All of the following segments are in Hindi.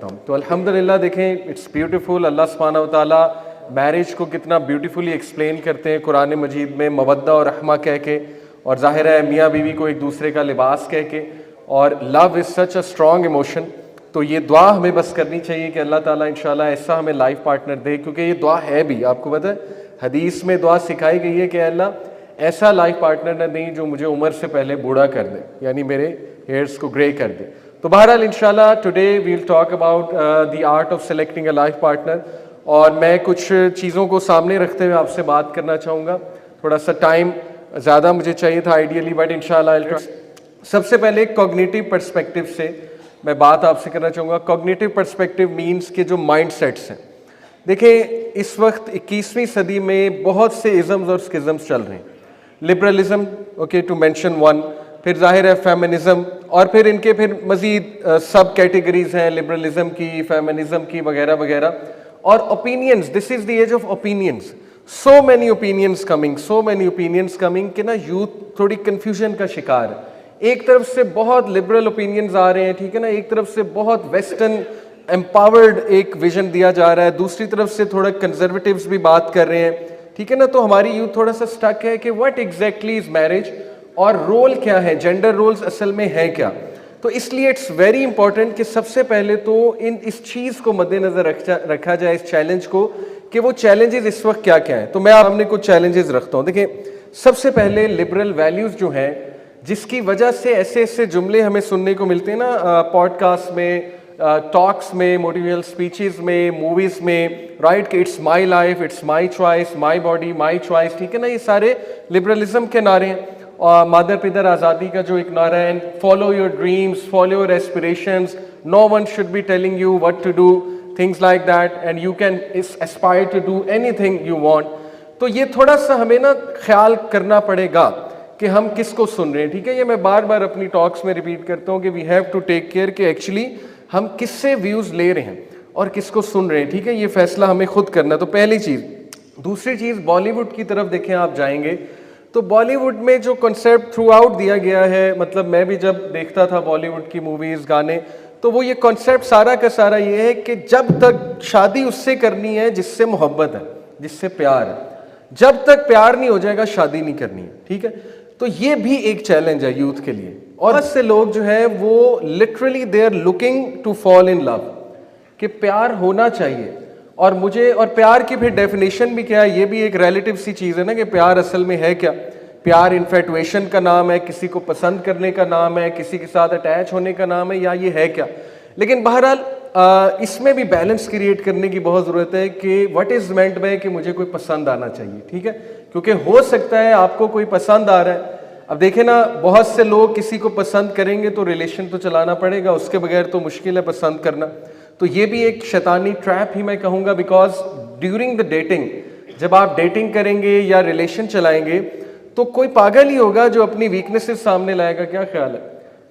करता हूँ। तो अल्हम्दुलिल्लाह देखें, इट्स ब्यूटीफुल। अल्लाह सुब्हानहू व तआला मैरिज को कितना ब्यूटीफुली एक्सप्लेन करते हैं कुरान मजीद में, मवद्दा और रहमा कह के, और ज़ाहिर है मियाँ बीवी को एक दूसरे का लिबास कह के, और love is such a strong emotion. तो ये दुआ हमें बस करनी चाहिए कि अल्लाह ताला इंशाल्लाह ऐसा हमें लाइफ पार्टनर दे, क्योंकि ये दुआ है भी, आपको पता है हदीस में दुआ सिखाई गई है कि अल्लाह ऐसा लाइफ पार्टनर न दें जो मुझे उम्र से पहले बूढ़ा कर दे, यानी मेरे हेयर्स को ग्रे कर दे। तो बहरहाल इंशाल्लाह today we will talk about the art of selecting a life partner, और मैं कुछ चीज़ों को सामने रखते हुए आपसे बात करना चाहूँगा। थोड़ा सा टाइम ज़्यादा मुझे चाहिए था आइडियली, बट इंशाल्लाह सबसे पहले कॉग्निटिव पर्सपेक्टिव से मैं बात आपसे करना चाहूँगा। कॉग्निटिव पर्सपेक्टिव मीन्स के जो माइंड सेट्स हैं, देखिए इस वक्त 21वीं सदी में बहुत से इज़म्स और स्किज़म्स चल रहे हैं। Liberalism, okay, to mention one, फिर जाहिर है फेमिनिज्म, और फिर इनके फिर मज़ीद सब कैटेगरीज हैं लिबरलिज्म की, फेमिनिज्म की, वगैरह वगैरह। और opinions, this is the age of opinions, so many opinions coming कि ना यूथ थोड़ी कन्फ्यूजन का शिकार है। एक तरफ से बहुत लिबरल ओपिनियंस आ रहे हैं, ठीक है ना, एक तरफ से बहुत वेस्टर्न एम्पावर्ड एक विजन दिया जा रहा है, दूसरी तरफ से थोड़ा कंजर्वेटिव्स भी बात कर रहे हैं, ठीक है ना। तो हमारी यूथ थोड़ा सा स्टक है कि व्हाट एग्जैक्टली इज मैरिज, और रोल क्या है, जेंडर रोल्स असल में है क्या। तो इसलिए इट्स वेरी इंपॉर्टेंट कि सबसे पहले तो इस चीज़ को मद्देनजर रखा जाए, इस चैलेंज को, कि वो चैलेंजेस इस वक्त क्या क्या है। तो मैं आप सामने कुछ चैलेंजेस रखता हूँ। देखिए सबसे पहले लिबरल वैल्यूज़ जो हैं, जिसकी वजह से ऐसे ऐसे जुमले हमें सुनने को मिलते हैं ना पॉडकास्ट में, टॉक्स में, मोटिवेशनल स्पीचेस में, मूवीज़ में, राइट, कि it's my life, it's my choice, my body my choice, ठीक है ना। ये सारे लिबरलिज्म के नारे हैं। और मादर पिदर आज़ादी का जो एक नारा है, follow your dreams, follow your aspirations, no one should be telling you what to do, things like that, and you can aspire to do anything you want. तो ये थोड़ा सा हमें ना ख्याल करना पड़ेगा कि हम किसको सुन रहे हैं, ठीक है। ये मैं बार बार अपनी टॉक्स में रिपीट करता हूँ कि we have to take care कि एक्चुअली हम किससे व्यूज़ ले रहे हैं और किसको सुन रहे हैं, ठीक है। ये फैसला हमें खुद करना है। तो पहली चीज़। दूसरी चीज़, बॉलीवुड की तरफ देखें आप जाएंगे तो बॉलीवुड में जो कॉन्सेप्ट थ्रू आउट दिया गया है, मतलब मैं भी जब देखता था बॉलीवुड की मूवीज़, गाने, तो वो ये कॉन्सेप्ट सारा का सारा ये है कि जब तक शादी उससे करनी है जिससे मोहब्बत है, जिससे प्यार है, जब तक प्यार नहीं हो जाएगा शादी नहीं करनी है, ठीक है। तो ये भी एक चैलेंज है यूथ के लिए। और बहुत से लोग जो है वो literally they are looking to fall in love, कि प्यार होना चाहिए। और मुझे, और प्यार की फिर डेफिनेशन भी क्या है, ये भी एक रिलेटिव सी चीज़ है ना, कि प्यार असल में है क्या। प्यार इन्फेटुएशन का नाम है, किसी को पसंद करने का नाम है, किसी के साथ अटैच होने का नाम है, या ये है क्या। लेकिन बहरहाल इसमें भी बैलेंस क्रिएट करने की बहुत ज़रूरत है कि व्हाट इज़ मेंट बाय कि मुझे कोई पसंद आना चाहिए, ठीक है। क्योंकि हो सकता है आपको कोई पसंद आ रहा है। अब देखें ना, बहुत से लोग किसी को पसंद करेंगे तो रिलेशन तो चलाना पड़ेगा, उसके बगैर तो मुश्किल है पसंद करना। तो ये भी एक शैतानी ट्रैप ही मैं कहूँगा, बिकॉज ड्यूरिंग द डेटिंग, जब आप डेटिंग करेंगे या रिलेशन चलाएंगे तो कोई पागल ही होगा जो अपनी वीकनेसेस सामने लाएगा। क्या ख्याल है?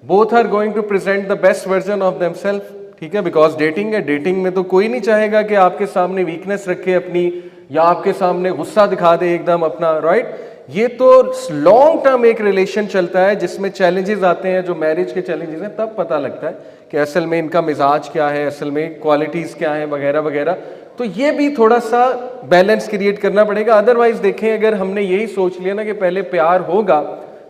Both are going to present the best version of themselves, ठीक है, बिकॉज डेटिंग है। डेटिंग में तो कोई नहीं चाहेगा कि आपके सामने वीकनेस रखे अपनी, या आपके सामने गुस्सा दिखा दे एकदम अपना, राइट। ये तो लॉन्ग टर्म एक रिलेशन चलता है जिसमें चैलेंजेस आते हैं, जो मैरिज के चैलेंजेस हैं, तब पता लगता है कि असल में इनका मिजाज क्या है, असल में क्वालिटीज़ क्या हैं, वगैरह वगैरह। तो ये भी थोड़ा सा बैलेंस क्रिएट करना पड़ेगा। अदरवाइज देखें, अगर हमने यही सोच लिया ना कि पहले प्यार होगा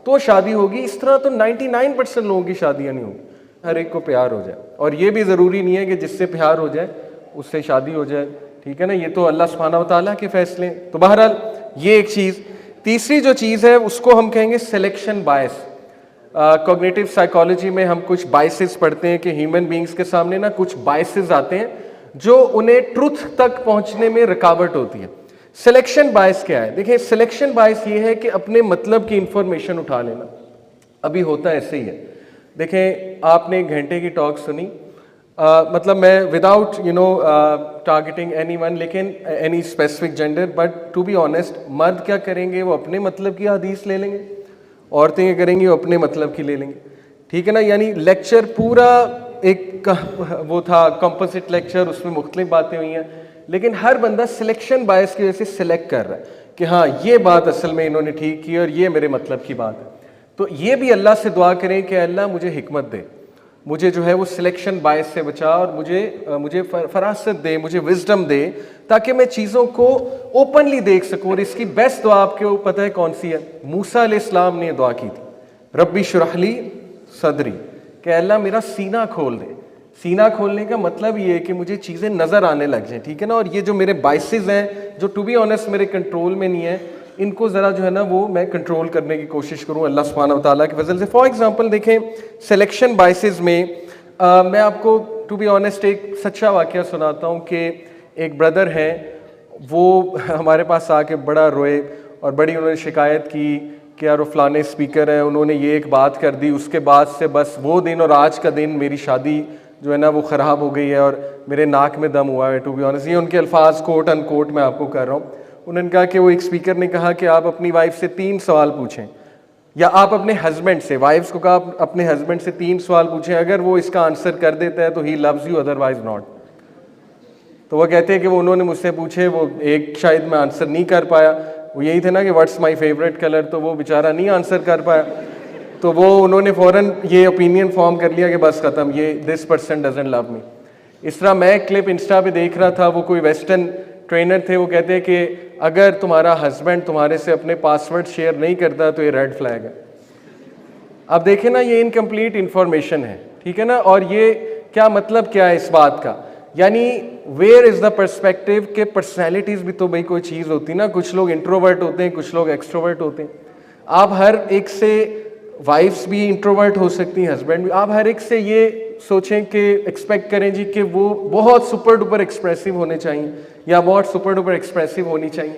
तो शादी होगी, इस तरह तो 99% लोगों की शादियाँ नहीं होगी। हर एक को प्यार हो जाए, और ये भी ज़रूरी नहीं है कि जिससे प्यार हो जाए उससे शादी हो जाए, ठीक है ना। ये तो अल्लाह सुब्हानहू व तआला के फैसले। तो बहरहाल ये एक चीज़। तीसरी जो चीज़ है उसको हम कहेंगे सिलेक्शन बायस। कॉग्निटिव साइकोलॉजी में हम कुछ बायसेस पढ़ते हैं कि ह्यूमन बींग्स के सामने ना कुछ बायसेस आते हैं जो उन्हें ट्रुथ तक पहुंचने में रुकावट होती है। सिलेक्शन बायस क्या है? देखिए, सिलेक्शन बायस ये है कि अपने मतलब की इंफॉर्मेशन उठा लेना। अभी होता ऐसे ही है। देखें, आपने 1 घंटे की टॉक सुनी, मतलब मैं विदाउट टारगेटिंग एनी वन, लेकिन any specific gender, but to be honest, मर्द क्या करेंगे, वो अपने मतलब की हदीस ले लेंगे, औरतें क्या करेंगी, वो अपने मतलब की ले लेंगे, ठीक है ना। यानी लेक्चर पूरा एक वो था कंपोजिट लेक्चर, उसमें मुख्तलिफ बातें हुई हैं, लेकिन हर बंदा सिलेक्शन बायस की वजह से सिलेक्ट कर रहा है कि हाँ ये बात असल में इन्होंने ठीक की और ये मेरे मतलब की बात है। तो ये भी अल्लाह से दुआ करें कि अल्लाह मुझे हिकमत दे। मुझे जो है वो सिलेक्शन बायस से बचा, और मुझे फरासत दे, मुझे विजडम दे, ताकि मैं चीज़ों को ओपनली देख सकूं। और इसकी बेस्ट दुआ आपको पता है कौन सी है? मूसा अलैहिस्सलाम ने दुआ की थी, रब्बी शुरहली सदरी, कि अल्लाह मेरा सीना खोल दे। सीना खोलने का मतलब ये है कि मुझे चीज़ें नज़र आने लग जाएं, ठीक है ना। और ये जो मेरे बाइसेस हैं, जो टू बी ऑनेस्ट मेरे कंट्रोल में नहीं है, इनको ज़रा जो है ना वो मैं कंट्रोल करने की कोशिश करूँ अल्लाह सुब्हानहू व तआला के फजल से। फॉर एग्जांपल देखें, सिलेक्शन बाइसेस में मैं आपको टू बी ऑनेस्ट एक सच्चा वाक़या सुनाता हूँ कि एक ब्रदर हैं, वो हमारे पास आके बड़ा रोए और बड़ी उन्होंने शिकायत की कि यार वो फलाने स्पीकर हैं, उन्होंने ये एक बात कर दी, उसके बाद से बस वो दिन और आज का दिन मेरी शादी जो है ना वो ख़राब हो गई है और मेरे नाक में दम हुआ है। टू बी ऑनेस्ट, ये उनके अल्फाज कोट अनकोट मैं आपको कर रहा हूँ। उन्होंने कहा कि वो एक स्पीकर ने कहा कि आप अपनी वाइफ से 3 सवाल पूछें, या आप अपने हस्बैंड से, वाइफ्स को कहा आप अपने हस्बैंड से 3 सवाल पूछें, अगर वो इसका आंसर कर देता है तो he loves you, otherwise not. तो वो कहते हैं कि वो उन्होंने मुझसे पूछे, वो एक शायद मैं आंसर नहीं कर पाया, वो यही थे ना कि व्हाट्स माय फेवरेट कलर, तो वो बेचारा नहीं आंसर कर पाया। तो वो उन्होंने फ़ौरन ये ओपिनियन फॉर्म कर लिया कि बस ख़त्म, ये this person doesn't love me. इस तरह मैं एक क्लिप इंस्टा पे देख रहा था, वो कोई वेस्टर्न ट्रेनर थे, वो कहते हैं कि अगर तुम्हारा हस्बैंड तुम्हारे से अपने पासवर्ड शेयर नहीं करता तो ये रेड फ्लैग है। अब देखें ना, ये इनकम्प्लीट इंफॉर्मेशन है, ठीक है ना। और ये क्या मतलब क्या है इस बात का? यानी वेयर इज़ द पर्सपेक्टिव के पर्सनैलिटीज़ भी तो भाई कोई चीज़ होती ना, कुछ लोग इंट्रोवर्ट होते हैं, कुछ लोग एक्सट्रोवर्ट होते हैं। आप हर एक से, वाइफ्स भी इंट्रोवर्ट हो सकती हैं, हस्बैंड भी, आप हर एक से ये सोचें कि एक्सपेक्ट करें जी कि वो बहुत सुपर डुपर एक्सप्रेसिव होने चाहिए या बहुत सुपर डुपर एक्सप्रेसिव होनी चाहिए।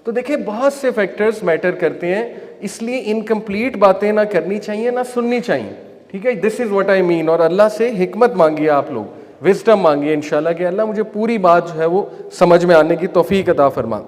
तो देखिए बहुत से फैक्टर्स मैटर करते हैं, इसलिए इनकम्प्लीट बातें ना करनी चाहिए ना सुननी चाहिए, ठीक है। This is what I mean. और अल्लाह से हिकमत मांगिए आप लोग, विजडम मांगिए इंशाल्लाह कि अल्लाह मुझे पूरी बात जो है वो समझ में आने की तौफीक अता फरमा।